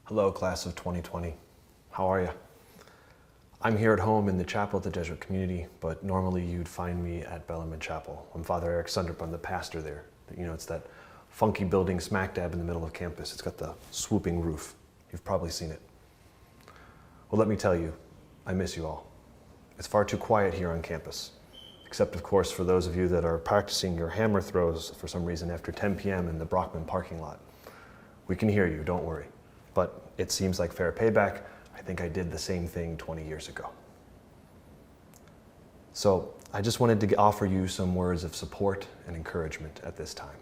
Hello, class of 2020. How are you? I'm here at home in the chapel at the Jesuit community, but normally you'd find me at Bellarmine Chapel. I'm Father Eric Sundrup. I'm the pastor there. You know, it's that funky building smack dab in the middle of campus. It's got the swooping roof. You've probably seen it. Well, let me tell you, I miss you all. It's far too quiet here on campus, except of course for those of you that are practicing your hammer throws for some reason after 10 p.m. in the Brockman parking lot. We can hear you, don't worry. But it seems like fair payback. I think I did the same thing 20 years ago. So I just wanted to offer you some words of support and encouragement at this time.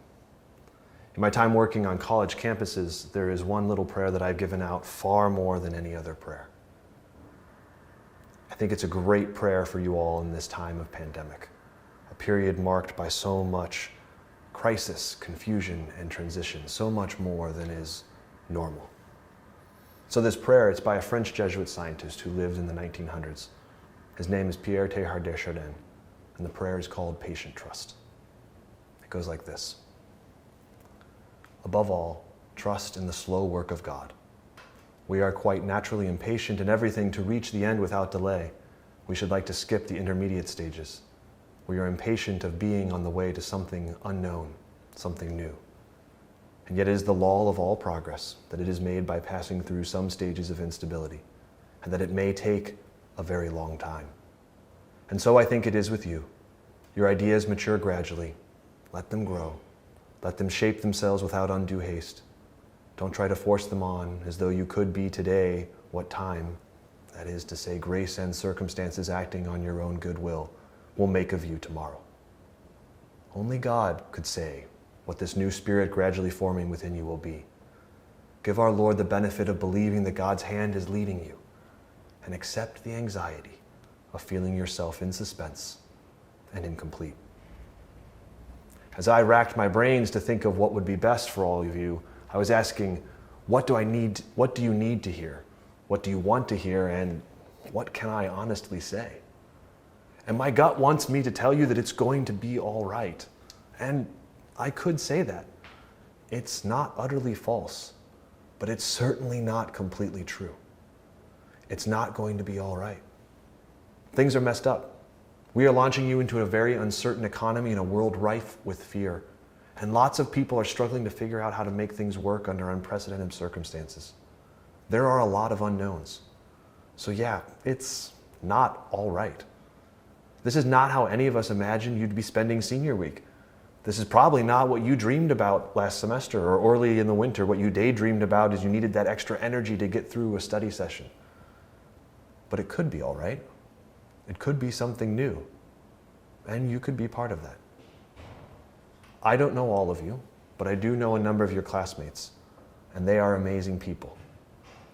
In my time working on college campuses, there is one little prayer that I've given out far more than any other prayer. I think it's a great prayer for you all in this time of pandemic, a period marked by so much crisis, confusion, and transition, so much more than is normal. So this prayer, it's by a French Jesuit scientist who lived in the 1900s. His name is Pierre Teilhard de Chardin, and the prayer is called Patient Trust. It goes like this. Above all, trust in the slow work of God. We are quite naturally impatient in everything to reach the end without delay. We should like to skip the intermediate stages. We are impatient of being on the way to something unknown, something new. And yet it is the law of all progress that it is made by passing through some stages of instability, and that it may take a very long time. And so I think it is with you. Your ideas mature gradually. Let them grow. Let them shape themselves without undue haste. Don't try to force them on as though you could be today what time, that is to say, grace and circumstances acting on your own goodwill, will make of you tomorrow. Only God could say what this new spirit gradually forming within you will be. Give our Lord the benefit of believing that God's hand is leading you, and accept the anxiety of feeling yourself in suspense and incomplete. As I racked my brains to think of what would be best for all of you, I was asking, what do you need to hear? What do you want to hear? And what can I honestly say? And my gut wants me to tell you that it's going to be all right. And I could say that. It's not utterly false, but it's certainly not completely true. It's not going to be all right. Things are messed up. We are launching you into a very uncertain economy in a world rife with fear. And lots of people are struggling to figure out how to make things work under unprecedented circumstances. There are a lot of unknowns. So yeah, it's not all right. This is not how any of us imagined you'd be spending senior week. This is probably not what you dreamed about last semester or early in the winter. What you daydreamed about is you needed that extra energy to get through a study session. But it could be all right. It could be something new. And you could be part of that. I don't know all of you, but I do know a number of your classmates, and they are amazing people.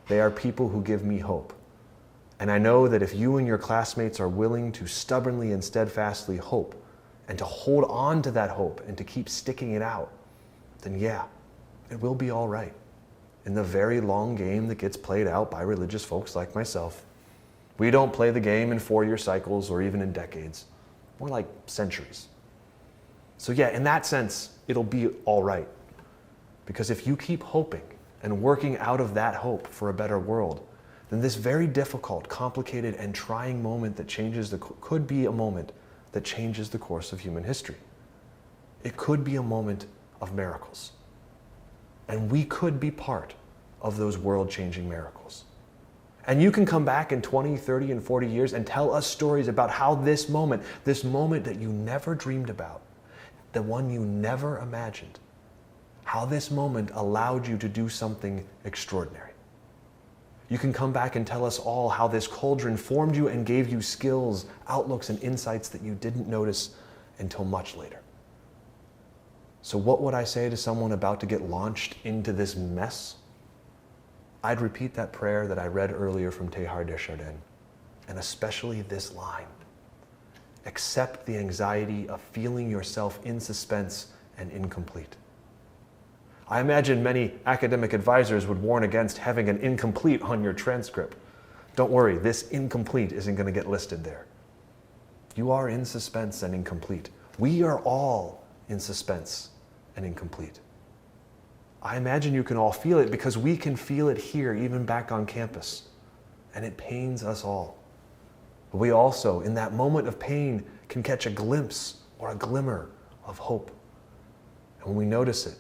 They are people who give me hope. And I know that if you and your classmates are willing to stubbornly and steadfastly hope, and to hold on to that hope and to keep sticking it out, then yeah, it will be all right. In the very long game that gets played out by religious folks like myself. We don't play the game in 4-year cycles or even in decades, more like centuries. So yeah, in that sense, it'll be all right. Because if you keep hoping and working out of that hope for a better world, then this very difficult, complicated, and trying moment that could be a moment that changes the course of human history. It could be a moment of miracles. And we could be part of those world-changing miracles. And you can come back in 20, 30, and 40 years and tell us stories about how this moment that you never dreamed about, the one you never imagined, how this moment allowed you to do something extraordinary. You can come back and tell us all how this cauldron formed you and gave you skills, outlooks, and insights that you didn't notice until much later. So what would I say to someone about to get launched into this mess? I'd repeat that prayer that I read earlier from Teilhard de Chardin, and especially this line. Accept the anxiety of feeling yourself in suspense and incomplete. I imagine many academic advisors would warn against having an incomplete on your transcript. Don't worry, this incomplete isn't going to get listed there. You are in suspense and incomplete. We are all in suspense and incomplete. I imagine you can all feel it because we can feel it here, even back on campus. And it pains us all. But we also, in that moment of pain, can catch a glimpse or a glimmer of hope. And when we notice it,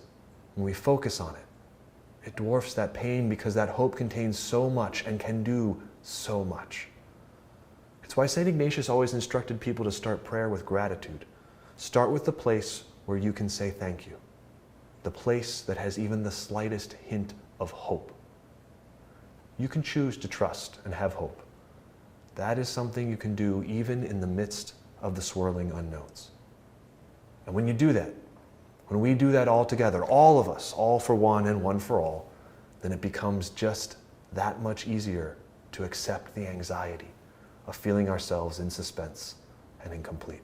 when we focus on it, it dwarfs that pain because that hope contains so much and can do so much. It's why St. Ignatius always instructed people to start prayer with gratitude. Start with the place where you can say thank you. The place that has even the slightest hint of hope. You can choose to trust and have hope. That is something you can do even in the midst of the swirling unknowns. And when you do that, when we do that all together, all of us, all for one and one for all, then it becomes just that much easier to accept the anxiety of feeling ourselves in suspense and incomplete.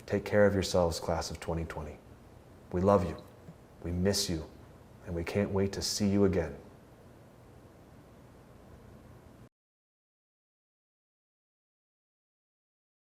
Take care of yourselves, class of 2020. We love you, we miss you, and we can't wait to see you again